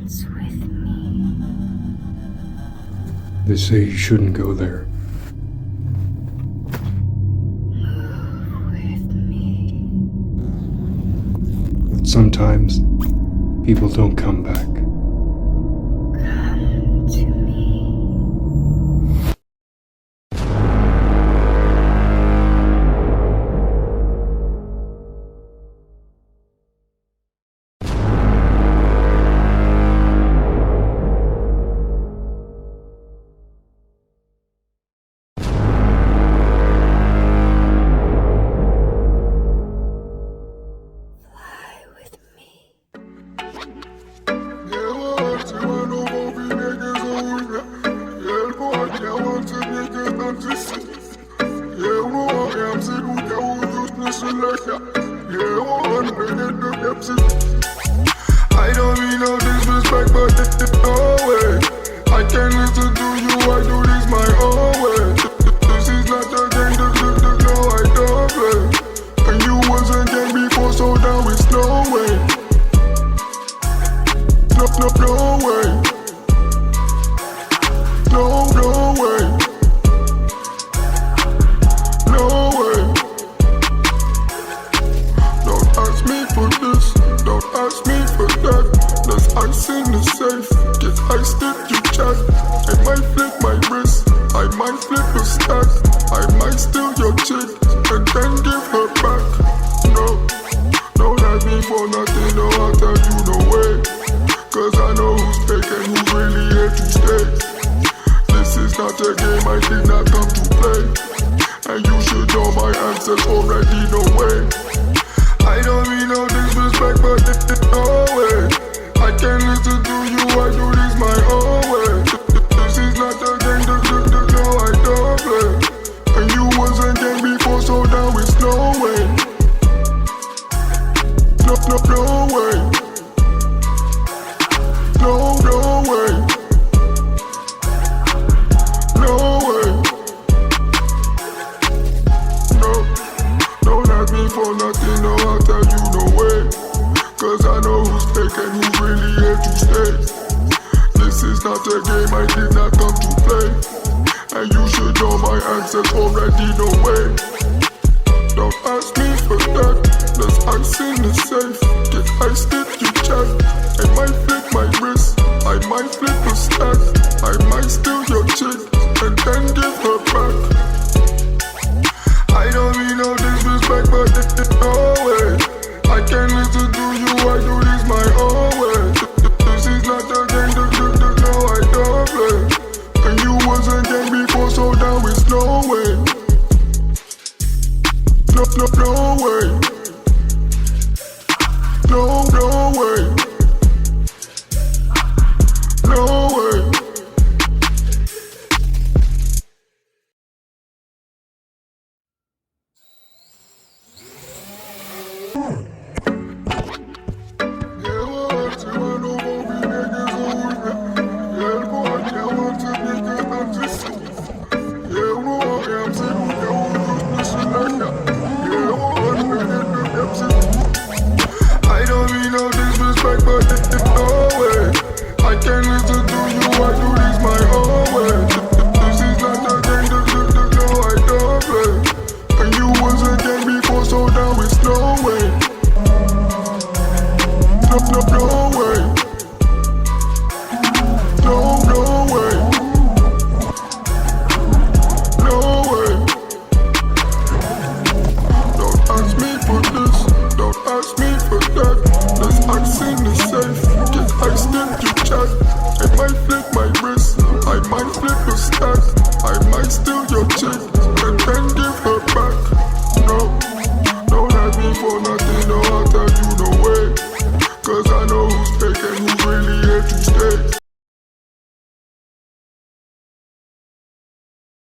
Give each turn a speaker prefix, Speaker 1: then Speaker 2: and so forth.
Speaker 1: dance with me.
Speaker 2: They say you shouldn't go there.
Speaker 1: Move with me.
Speaker 2: But sometimes people don't come back.
Speaker 1: Come to me.
Speaker 3: I don't mean no disrespect, but no way. I can't listen to you, I do this my own way. This is not a game, no, I don't play. And you wasn't game before, so now it's no way. No way. No way. No way. Don't ask me for this, don't ask me for that. There's ice in the safe, get ice if you chat. I might flip my wrist, I might flip a stack. I might steal your chick, and then give her back. No, don't ask me for nothing, no, I'll tell you no way. Cause I know who's fake and who's really here to stay. This is not a game I did not come to play. And you should know my answers already, no way. I don't mean no disrespect, but no way. I can't listen to you, I do this my own way. This is not a game, no, I don't play. And you wasn't game before, so now it's no way. No way. No way. No way. No, don't ask me for nothing, no, I'll tell you no way. Cause I know who's fake and who's really here to stay. This is not a game I did not come to play. And you should know my answers already, no way. Don't ask me for that, there's ice in the safe. Get ice if you chat. I might flip my wrist, I might flip a stack. I might steal your chick, and then give her back. I don't mean no disrespect, but no way. I can't listen to you, I do this my own way. This is not a game, no, I don't play. And you wasn't game before, so now it's no way. No way. No way. No way. I don't mean no disrespect, but no